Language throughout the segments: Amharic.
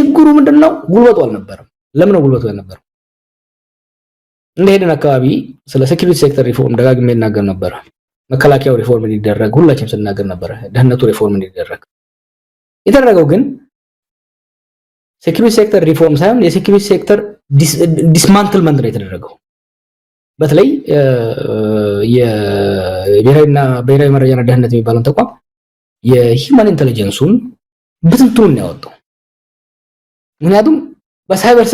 ችግሩ ምንድነው? ጉልበቱ አልነበረም። ለምን ነው ጉልበቱ ያልነበረው? እንደሄደን አካባቢ ስለ ሴኩሪቲ ሴክተር ሪፎርም ደጋግሜ እናገር ነበር። መከላከያው ሪፎርም እንዲደረግ ሁላችንም ስናገር ነበር። ደህንነቱ ሪፎርም እንዲደረግ የተደረገው ግን ሴኩሪቲ ሴክተር ሪፎርም ሳይሆን የሴኩሪቲ ሴክተር ዲስማንትልመንት ነው የተደረገው። በተለይ የብሔራዊ መረጃና ደህንነት የሚባለው ተቋም የሂውማን ኢንተለጀንሱን ብትንትኑን ያወጣው። ምክንያቱም በሳይበር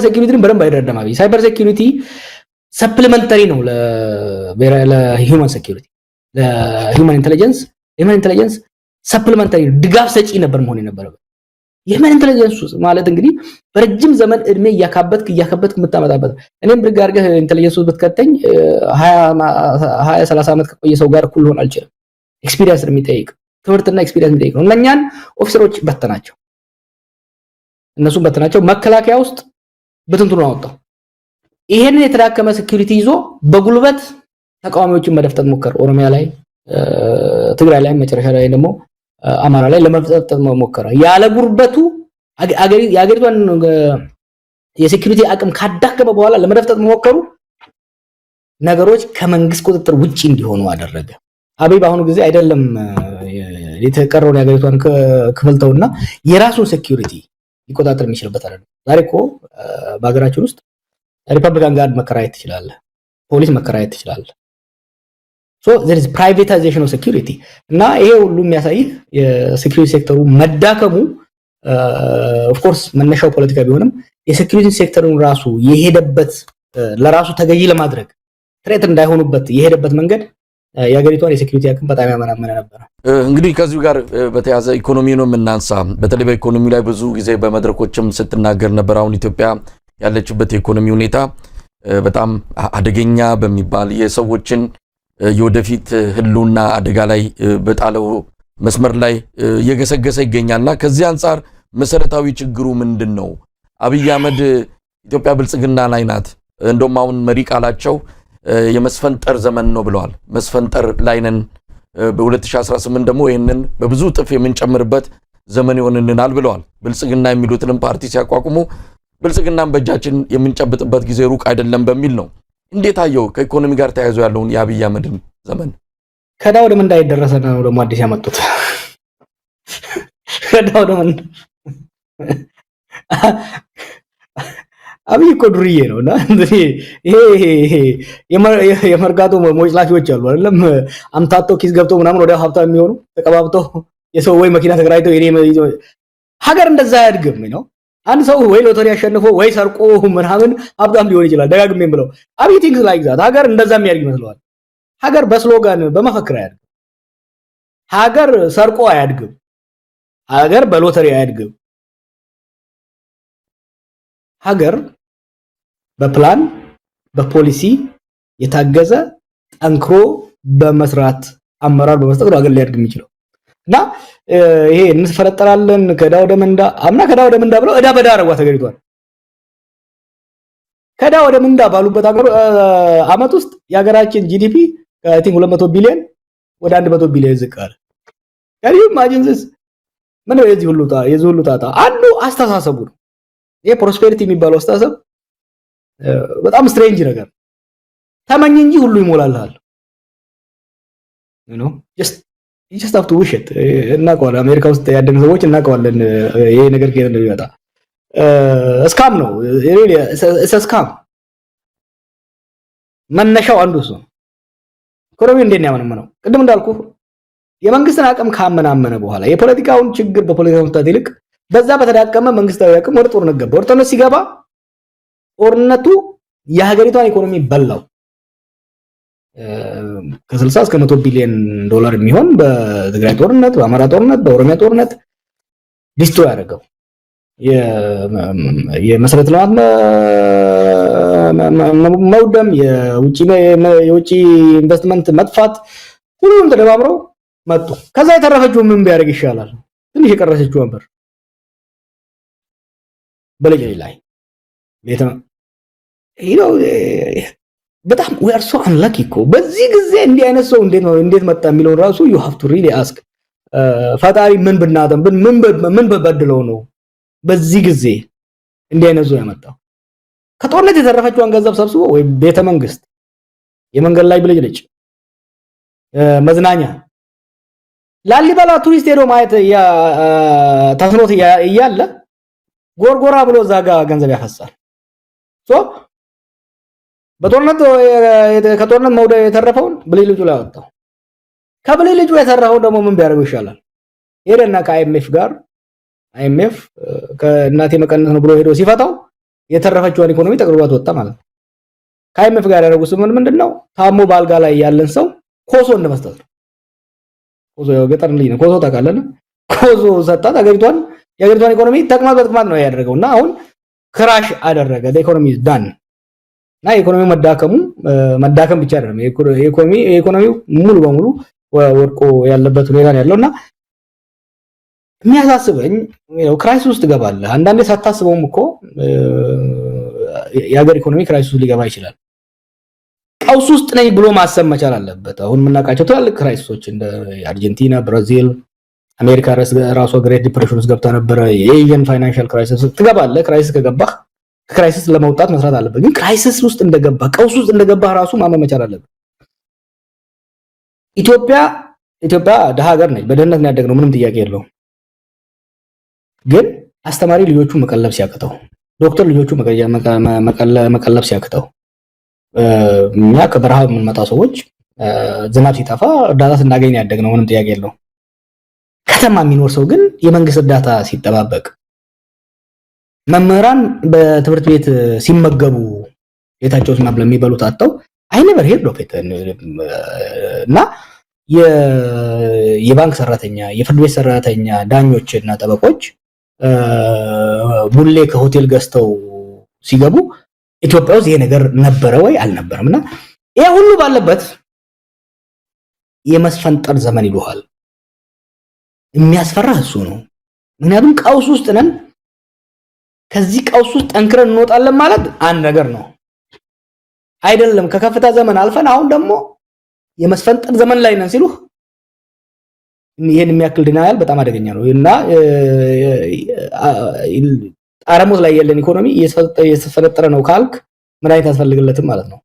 ሴኩሪቲን በደንብ አይደረደም። ሳይበር ሴኩሪቲ ሰፕሊመንተሪ ነው ለሂውማን ሴኩሪቲ፣ ለሂውማን ኢንተለጀንስ ሰፕሊመንተሪ ድጋፍ ሰጪ ነበር መሆን የነበረበት። የሂውማን ኢንተለጀንስ ማለት እንግዲህ በረጅም ዘመን እድሜ እያካበትክ የምታመጣበት። እኔም ብርግ አድርገህ ኢንተለጀንስ ውስጥ ብትከተኝ 20-30 ዓመት ከቆየ ሰው ጋር እኩል ሆን አልችልም። ኤክስፒሪየንስ የሚጠይቅ ትምህርትና ኤክስፒሪየንስ የሚጠይቅ ነው። እነኛን ኦፊሰሮች በተናቸው፣ እነሱም በተናቸው። መከላከያ ውስጥ ብትንትኑን አወጣው። ይሄንን የተዳከመ ሴኩሪቲ ይዞ በጉልበት ተቃዋሚዎችን መደፍጠጥ ሞከረ። ኦሮሚያ ላይ፣ ትግራይ ላይ፣ መጨረሻ ላይ ደግሞ አማራ ላይ ለመፍጠጥ ሞከረ። ያለ ጉርበቱ የአገሪቷን የሴኩሪቲ አቅም ካዳከመ በኋላ ለመደፍጠጥ ሞከሩ። ነገሮች ከመንግስት ቁጥጥር ውጪ እንዲሆኑ አደረገ። አብይ በአሁኑ ጊዜ አይደለም የተቀረውን የአገሪቷን ክፍልተውና የራሱን ሴኩሪቲ ሊቆጣጠር የሚችልበት አይደለም። ዛሬ እኮ በሀገራችን ውስጥ ሪፐብሊካን ጋርድ መከራየት ትችላለህ፣ ፖሊስ መከራየት ትችላለህ። so there is privatization of security እና ይሄ ሁሉ የሚያሳይህ የሴኩሪቲ ሴክተሩ መዳከሙ of course መነሻው ፖለቲካ ቢሆንም የሴኩሪቲ ሴክተሩን ራሱ የሄደበት ለራሱ ተገዢ ለማድረግ ትሬት እንዳይሆኑበት የሄደበት መንገድ የሀገሪቷን የሴኩሪቲ አቅም በጣም ያመናመነ ነበር። እንግዲህ ከዚሁ ጋር በተያያዘ ኢኮኖሚ ነው የምናንሳ። በተለይ በኢኮኖሚ ላይ ብዙ ጊዜ በመድረኮችም ስትናገር ነበር። አሁን ኢትዮጵያ ያለችበት የኢኮኖሚ ሁኔታ በጣም አደገኛ በሚባል የሰዎችን የወደፊት ህልውና አደጋ ላይ በጣለው መስመር ላይ እየገሰገሰ ይገኛልና ከዚህ አንፃር መሰረታዊ ችግሩ ምንድነው? አብይ አህመድ ኢትዮጵያ ብልጽግና ላይ ናት፣ እንደውም አሁን መሪ ቃላቸው የመስፈንጠር ዘመን ነው ብለዋል። መስፈንጠር ላይ ነን። በ2018 ደግሞ ይሄንን በብዙ ጥፍ የምንጨምርበት ዘመን ይሆንልናል ብለዋል። ብልጽግና የሚሉትንም ፓርቲ ሲያቋቁሙ ብልጽግናን በእጃችን የምንጨብጥበት ጊዜ ሩቅ አይደለም በሚል ነው። እንዴት አየው ከኢኮኖሚ ጋር ተያይዞ ያለውን የአብይ አህመድን ዘመን? ከዳ ወደ ምን እንዳይደረሰ ነው ደግሞ አዲስ ያመጡት። ከዳ ወደ ምን አብይ እኮ ዱርዬ ነውና ይሄ የመርጋቶ ሞጭላፊዎች አሉ አይደለም? አምታቶ ኪስ ገብቶ ምናምን ወደ ሀብታም የሚሆኑ ተቀባብተው የሰው ወይ መኪና ተከራይተው ሀገር እንደዛ አያድግም ነው። አንድ ሰው ወይ ሎተሪ አሸንፎ ወይ ሰርቆ ምናምን ሀብታም ሊሆን ይችላል። ደጋግሜም ብለው አብይ ቲንክስ ላይክ ዛት ሀገር እንደዛ የሚያድግ ይመስለዋል። ሀገር በስሎጋን በመፈክር አያድግም። ሀገር ሰርቆ አያድግም። ሀገር በሎተሪ አያድግም። ሀገር በፕላን በፖሊሲ የታገዘ ጠንክሮ በመስራት አመራር በመስጠት ነው ሀገር ሊያድግ የሚችለው። እና ይሄ እንፈለጠራለን ከዳ ወደ መንዳ አምና ከዳ ወደ መንዳ ብለው እዳ በዳ አረጓት ሀገሪቷን። ከዳ ወደ መንዳ ባሉበት አመት ውስጥ የሀገራችን ጂዲፒ አይ ቲንክ 200 ቢሊዮን ወደ 100 ቢሊዮን ዝቅ አለ። ያሪው ማጂንስ ምን ነው የዚህ ሁሉ ጣጣ አንዱ አስተሳሰቡ ነው። ይሄ ፕሮስፔሪቲ የሚባለው አስተሳሰብ በጣም ስትሬንጅ ነገር። ተመኝ እንጂ ሁሉ ይሞላልሃል። you just have to wish it እናውቀዋለን። አሜሪካ ውስጥ ያደጉ ሰዎች እናውቀዋለን ይሄ ነገር ከየት እንደሚመጣ። ስካም ነው really ስካም። መነሻው አንዱ እሱ ነው። ኢኮኖሚ እንዴት ያመነመነው? ቅድም እንዳልኩ የመንግስትን አቅም ካመናመነ በኋላ የፖለቲካውን ችግር በፖለቲካው መፍታት ይልቅ በዛ በተዳቀመ መንግስታዊ አቅም ወደ ጦርነት ገባ። ወደ ጦርነት ሲገባ ጦርነቱ የሀገሪቷን ኢኮኖሚ በላው። ከ60 እስከ 100 ቢሊዮን ዶላር የሚሆን በትግራይ ጦርነት፣ በአማራ ጦርነት፣ በኦሮሚያ ጦርነት ዲስትሮይ ያደረገው የመሰረተ ልማት መውደም፣ የውጪ ኢንቨስትመንት መጥፋት፣ ሁሉም ተደማምረው መጡ። ከዛ የተረፈችው ምን ቢያደርግ ይሻላል? ትንሽ የቀረሰችው ነበር በለጀ ላይ በጣም we are so unlucky እኮ በዚህ ጊዜ እንዲህ አይነት ሰው እንዴት መጣ የሚለው ራሱ you have to really ask ፈጣሪ ምን ብናደም ምን በበድለው ነው በዚህ ጊዜ እንዲህ አይነት ዞ ያመጣው ከጦርነት የተረፈችውን ገንዘብ ሰብስቦ ወይ ቤተ መንግስት የመንገድ ላይ ብልጭልጭ መዝናኛ ላሊበላ ቱሪስት ሄዶ ማየት ተስኖት እያለ ጎርጎራ ብሎ ዛጋ ገንዘብ ያፈሳል። በጦርነት ከጦርነት መውደ የተረፈውን ብልጭልጩ ላይ አወጣው። ከብልጭልጩ የተረፈው ደግሞ ምን ቢያደርገው ይሻላል? ሄደና ከአይኤምኤፍ ጋር አይኤምኤፍ ከእናቴ መቀነስ ነው ብሎ ሄዶ ሲፈታው የተረፈችውን ኢኮኖሚ ጠቅልሏት ወጣ ማለት ነው። ከአይኤምኤፍ ጋር ያደረጉት ስምምነት ምንድነው? ታሞ ባልጋ ላይ ያለን ሰው ኮሶ እንደመስጠት ነው። ኮሶ ገጠር ልጅ ነው። ኮሶ ታውቃለህ? ኮሶ ሰጣት። የአገሪቷን ኢኮኖሚ ተቅማጥ ነው ያደረገውና አሁን ክራሽ አደረገ። ኢኮኖሚ ዳን እና የኢኮኖሚው መዳከም ብቻ አይደለም፣ የኢኮኖሚው ሙሉ በሙሉ ወድቆ ያለበት ሁኔታ ነው ያለውና የሚያሳስበኝ ክራይሲስ ውስጥ ገባለህ። አንዳንዴ ሳታስበውም እኮ የሀገር ኢኮኖሚ ክራይሲስ ውስጥ ሊገባ ይችላል። ቀውስ ውስጥ ነኝ ብሎ ማሰብ መቻል አለበት። አሁን የምናውቃቸው ትላልቅ ክራይሲሶች እንደ አርጀንቲና፣ ብራዚል፣ አሜሪካ ራሷ ግሬት ዲፕሬሽን ውስጥ ገብታ ነበረ። የኤዥን ፋይናንሻል ክራይሲስ ትገባለህ። ክራይሲስ ከገባህ ከክራይሲስ ለመውጣት መስራት አለበት። ግን ክራይሲስ ውስጥ እንደገባህ ቀውስ ውስጥ እንደገባህ ራሱ ማመን መቻል አለበት። ኢትዮጵያ ደሃ ሀገር ነች። በድህነት ነው ያደግነው፣ ምንም ጥያቄ የለውም። ግን አስተማሪ ልጆቹ መቀለብ ሲያቅተው፣ ዶክተር ልጆቹ መቀለብ ሲያቅተው፣ እኛ ከበረሃ የምንመጣ ሰዎች ዝናብ ሲጠፋ እርዳታ ስናገኝ ያደግነው፣ ምንም ጥያቄ የለውም። ከተማ የሚኖር ሰው ግን የመንግስት እርዳታ ሲጠባበቅ፣ መምህራን በትምህርት ቤት ሲመገቡ ቤታቸው ውስጥ መብላት የሚበሉት አጥተው አይነበር ሄድ ነው እና የባንክ ሰራተኛ፣ የፍርድ ቤት ሰራተኛ፣ ዳኞች እና ጠበቆች ቡሌ ከሆቴል ገዝተው ሲገቡ ኢትዮጵያ ውስጥ ይሄ ነገር ነበረ ወይ አልነበረም? እና ይሄ ሁሉ ባለበት የመስፈንጠር ዘመን ይሉሃል። የሚያስፈራ እሱ ነው። ምክንያቱም ቀውስ ውስጥ ነን። ከዚህ ቀውስ ውስጥ ጠንክረን እንወጣለን ማለት አንድ ነገር ነው አይደለም። ከከፍታ ዘመን አልፈን አሁን ደግሞ የመስፈንጠር ዘመን ላይ ነን ሲሉ ይሄን የሚያክል ዲናያል በጣም አደገኛ ነው እና ጣረሞት ላይ ያለን ኢኮኖሚ እየተፈጠረ ነው ካልክ ምን አይነት ያስፈልግለትም ማለት ነው።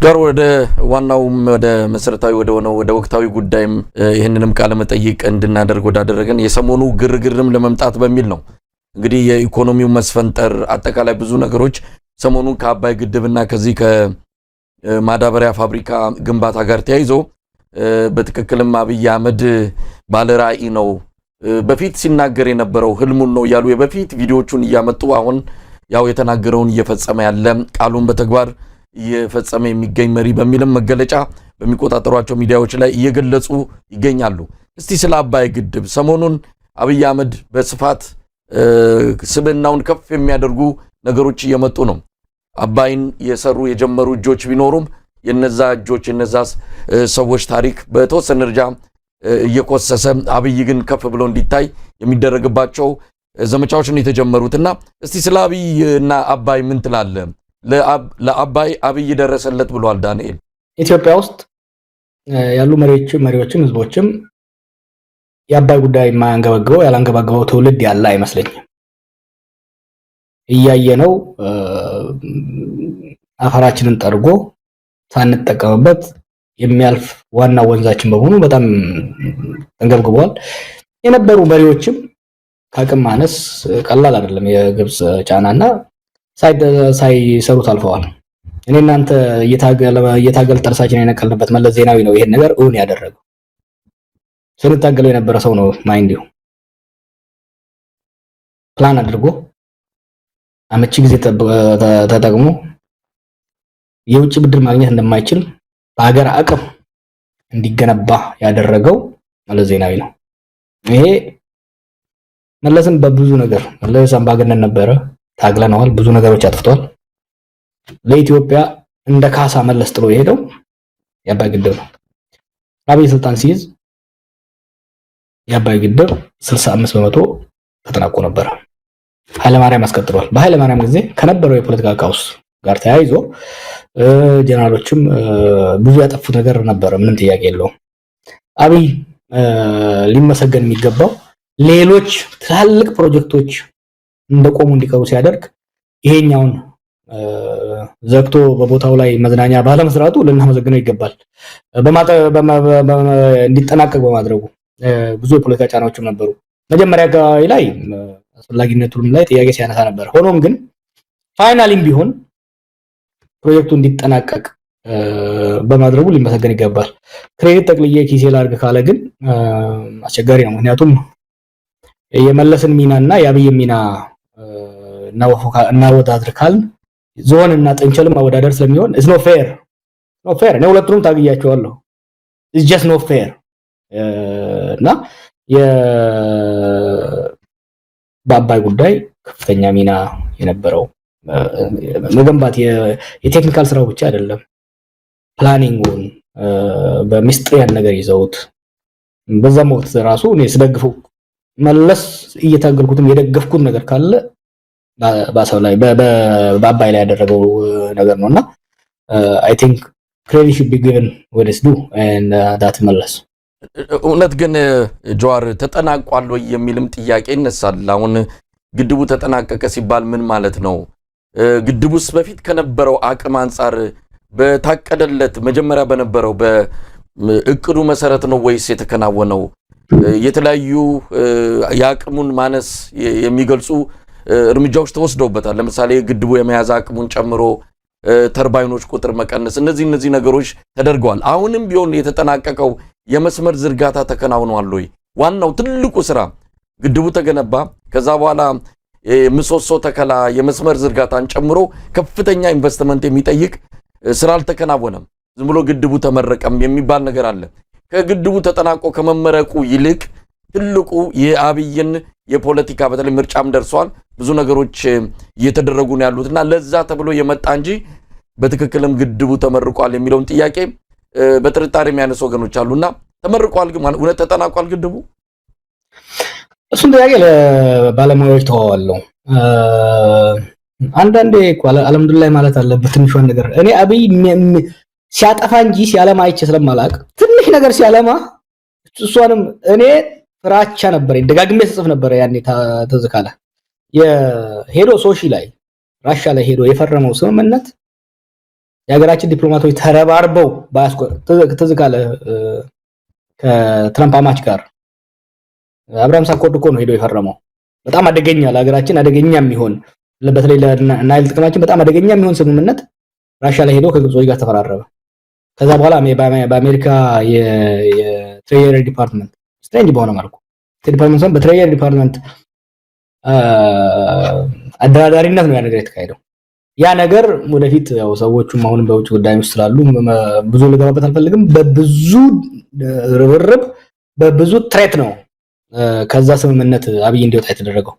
ጋር ወደ ዋናው ወደ መሰረታዊ ወደ ሆነው ወደ ወቅታዊ ጉዳይም ይሄንንም ቃለ መጠይቅ እንድናደርግ ወዳደረገን የሰሞኑ ግርግርም ለመምጣት በሚል ነው። እንግዲህ የኢኮኖሚው መስፈንጠር አጠቃላይ ብዙ ነገሮች ሰሞኑን ከአባይ ግድብና ከዚህ ከማዳበሪያ ፋብሪካ ግንባታ ጋር ተያይዞ በትክክልም አብይ አህመድ ባለራዕይ ነው፣ በፊት ሲናገር የነበረው ህልሙን ነው ያሉ የበፊት ቪዲዮቹን እያመጡ አሁን ያው የተናገረውን እየፈጸመ ያለ ቃሉን በተግባር እየፈጸመ የሚገኝ መሪ በሚልም መገለጫ በሚቆጣጠሯቸው ሚዲያዎች ላይ እየገለጹ ይገኛሉ። እስቲ ስለ አባይ ግድብ ሰሞኑን አብይ አህመድ በስፋት ስብናውን ከፍ የሚያደርጉ ነገሮች እየመጡ ነው። አባይን የሰሩ የጀመሩ እጆች ቢኖሩም የነዛ እጆች የነዛ ሰዎች ታሪክ በተወሰነ ደረጃ እየቆሰሰ አብይ ግን ከፍ ብሎ እንዲታይ የሚደረግባቸው ዘመቻዎች ነው የተጀመሩትና እስቲ ስለ አብይ እና አባይ ምን ትላለህ? ለአባይ አብይ ደረሰለት ብሏል ዳንኤል። ኢትዮጵያ ውስጥ ያሉ መሪዎችም ህዝቦችም የአባይ ጉዳይ የማያንገበግበው ያላንገበግበው ትውልድ ያለ አይመስለኝም። እያየነው አፈራችንን ጠርጎ ሳንጠቀምበት የሚያልፍ ዋና ወንዛችን በመሆኑ በጣም ተንገብግቧል። የነበሩ መሪዎችም ከአቅም ማነስ ቀላል አይደለም የግብጽ ጫናና ሳይሰሩት አልፈዋል። እኔ እናንተ እየታገል ጥርሳችን የነቀልንበት መለስ ዜናዊ ነው ይሄን ነገር እውን ያደረገው። ስንታገለው የነበረ ሰው ነው ማይንዲው ፕላን አድርጎ አመቺ ጊዜ ተጠቅሞ የውጭ ብድር ማግኘት እንደማይችል በሀገር አቅም እንዲገነባ ያደረገው መለስ ዜናዊ ነው። ይሄ መለስም በብዙ ነገር መለስ አምባገነን ነበረ፣ ታግለነዋል፣ ብዙ ነገሮች አጥፍቷል። ለኢትዮጵያ እንደ ካሳ መለስ ጥሎ የሄደው የአባይ ግድብ ነው። አብይ ስልጣን ሲይዝ የአባይ ግድብ 65% ተጠናቆ ነበር። ኃይለማርያም አስቀጥሏል። በኃይለማርያም ጊዜ ከነበረው የፖለቲካ ቀውስ ጋር ተያይዞ ጀነራሎችም ብዙ ያጠፉት ነገር ነበር፣ ምንም ጥያቄ የለውም። አብይ ሊመሰገን የሚገባው ሌሎች ትላልቅ ፕሮጀክቶች እንደቆሙ እንዲቀሩ ሲያደርግ ይሄኛውን ዘግቶ በቦታው ላይ መዝናኛ ባለመስራቱ ልናመሰግነው ይገባል። እንዲጠናቀቅ በማድረጉ ብዙ የፖለቲካ ጫናዎችም ነበሩ። መጀመሪያ አካባቢ ላይ አስፈላጊነቱም ላይ ጥያቄ ሲያነሳ ነበር። ሆኖም ግን ፋይናሊም ቢሆን ፕሮጀክቱ እንዲጠናቀቅ በማድረጉ ሊመሰገን ይገባል። ክሬዲት ጠቅልዬ ኪሴ ላድርግ ካለ ግን አስቸጋሪ ነው። ምክንያቱም የመለስን ሚናና የአብይ ሚና እናወዳድር ካልን ዞን እና ጥንቸልም ማወዳደር ስለሚሆን it's not fair ነው። ሁለቱንም ታግያቸዋለሁ። it's just not fair እና በአባይ ጉዳይ ከፍተኛ ሚና የነበረው መገንባት የቴክኒካል ስራው ብቻ አይደለም፣ ፕላኒንጉን በሚስጥር ነገር ይዘውት በዛም ወቅት ራሱ እኔ ስደግፈው መለስ እየታገልኩትም የደገፍኩት ነገር ካለ ባሰው ላይ በአባይ ላይ ያደረገው ነገር ነውና I think credit should be given what is due and that መለስ እውነት ግን ጀዋር ተጠናቋል ወይ የሚልም ጥያቄ ይነሳል። አሁን ግድቡ ተጠናቀቀ ሲባል ምን ማለት ነው? ግድቡስ በፊት ከነበረው አቅም አንፃር በታቀደለት መጀመሪያ በነበረው በእቅዱ መሰረት ነው ወይስ የተከናወነው? የተለያዩ የአቅሙን ማነስ የሚገልጹ እርምጃዎች ተወስደውበታል። ለምሳሌ ግድቡ የመያዝ አቅሙን ጨምሮ ተርባይኖች ቁጥር መቀነስ፣ እነዚህ ነገሮች ተደርገዋል። አሁንም ቢሆን የተጠናቀቀው የመስመር ዝርጋታ ተከናውኗል ወይ? ዋናው ትልቁ ስራ ግድቡ ተገነባ፣ ከዛ በኋላ ምሰሶ ተከላ፣ የመስመር ዝርጋታን ጨምሮ ከፍተኛ ኢንቨስትመንት የሚጠይቅ ስራ አልተከናወነም። ዝም ብሎ ግድቡ ተመረቀም የሚባል ነገር አለ። ከግድቡ ተጠናቆ ከመመረቁ ይልቅ ትልቁ የአብይን የፖለቲካ በተለይ ምርጫም ደርሷል፣ ብዙ ነገሮች እየተደረጉ ነው ያሉትና ለዛ ተብሎ የመጣ እንጂ በትክክልም ግድቡ ተመርቋል የሚለውን ጥያቄ በጥርጣሬ የሚያነሱ ወገኖች አሉና ተመርቋል ግን እውነት ተጠናቋል ግድቡ? እሱን ጥያቄ ለባለሙያዎች ተዋዋለሁ። አንዳንዴ እኮ አልሐምዱሊላህ ማለት አለበት ትንሿን ነገር። እኔ አብይ ሲያጠፋ እንጂ ሲያለማ አይቼ ስለማላቅ ትንሽ ነገር ሲያለማ እሷንም እኔ ፍራቻ ነበር፣ ደጋግሜ ጽፍ ነበር። ያኔ ተዝካለ የሄዶ ሶሺ ላይ ራሻ ላይ ሄዶ የፈረመው ስምምነት የሀገራችን ዲፕሎማቶች ተረባርበው ተዝካለ ከትራምፕ አማች ጋር አብርሃም ሳኮርድ እኮ ነው ሄዶ የፈረመው። በጣም አደገኛ ለሀገራችን አደገኛ የሚሆን በተለይ ለናይል ጥቅማችን በጣም አደገኛ የሚሆን ስምምነት ራሻ ላይ ሄዶ ከግብጾች ጋር ተፈራረመ። ከዛ በኋላ በአሜሪካ የትሬጀሪ ዲፓርትመንት ስትሬንጅ በሆነ መልኩ ዲፓርትመንት በትሬጀሪ ዲፓርትመንት አደራዳሪነት ነው ያ ነገር የተካሄደው። ያ ነገር ወደፊት ያው ሰዎቹም አሁንም በውጭ ጉዳይ ውስጥ ስላሉ ብዙ ልገባበት አልፈልግም። በብዙ ርብርብ በብዙ ትሬት ነው ከዛ ስምምነት አብይ እንዲወጣ የተደረገው።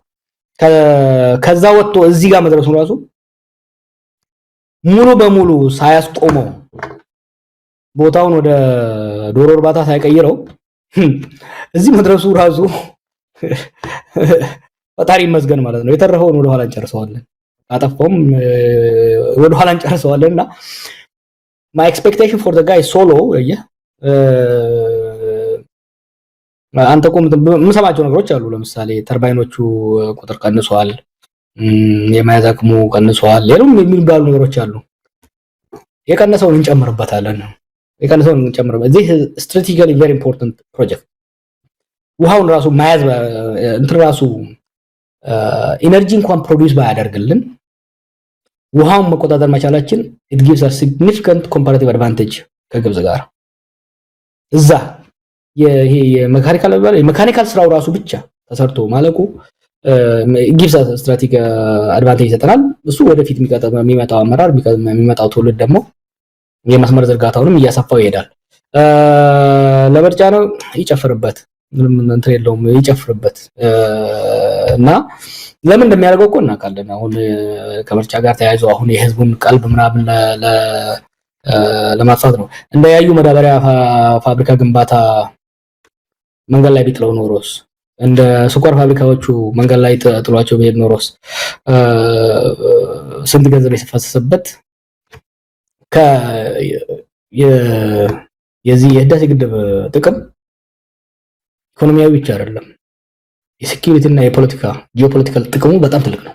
ከዛ ወጥቶ እዚህ ጋር መድረሱ ራሱ ሙሉ በሙሉ ሳያስቆመው ቦታውን ወደ ዶሮ እርባታ ሳይቀይረው እዚህ መድረሱ ራሱ ፈጣሪ ይመስገን ማለት ነው። የተረፈውን ወደ ኋላ እንጨርሰዋለን፣ አጠፋውም ወደ ኋላ እንጨርሰዋለንና my expectation for the guy solo አንተ ቆም የምሰማቸው ነገሮች አሉ። ለምሳሌ ተርባይኖቹ ቁጥር ቀንሷል፣ የመያዝ አቅሙ ቀንሷል፣ ሌሎም የሚባሉ ነገሮች አሉ። የቀነሰውን እንጨምርበታለን። this is strategically very important project። ውሃውን ራሱ መያዝ እንትን ራሱ ኢነርጂ እንኳን ፕሮዲዩስ ባያደርግልን ውሃውን መቆጣጠር መቻላችን it gives us significant comparative advantage ከግብጽ ጋር። እዛ ይሄ የሜካኒካል ስራው ራሱ ብቻ ተሰርቶ ማለቁ gives us strategic advantage ይሰጠናል። እሱ ወደፊት የሚመጣው አመራር የሚመጣው ትውልድ ደግሞ የመስመር ዝርጋታውንም እያሰፋው ይሄዳል። ለምርጫ ነው ይጨፍርበት፣ ምንም እንትን የለውም ይጨፍርበት እና ለምን እንደሚያደርገው እኮ እናውቃለን። አሁን ከምርጫ ጋር ተያይዞ አሁን የህዝቡን ቀልብ ምናምን ለማጥፋት ነው። እንደ ያዩ መዳበሪያ ፋብሪካ ግንባታ መንገድ ላይ ቢጥለው ኖሮስ፣ እንደ ስኳር ፋብሪካዎቹ መንገድ ላይ ጥሏቸው ቢሄድ ኖሮስ ስንት ገንዘብ የፈሰሰበት የዚህ የህዳሴ ግድብ ጥቅም ኢኮኖሚያዊ ብቻ አይደለም፣ የሴኩሪቲ እና የፖለቲካ ጂኦፖለቲካል ጥቅሙ በጣም ትልቅ ነው።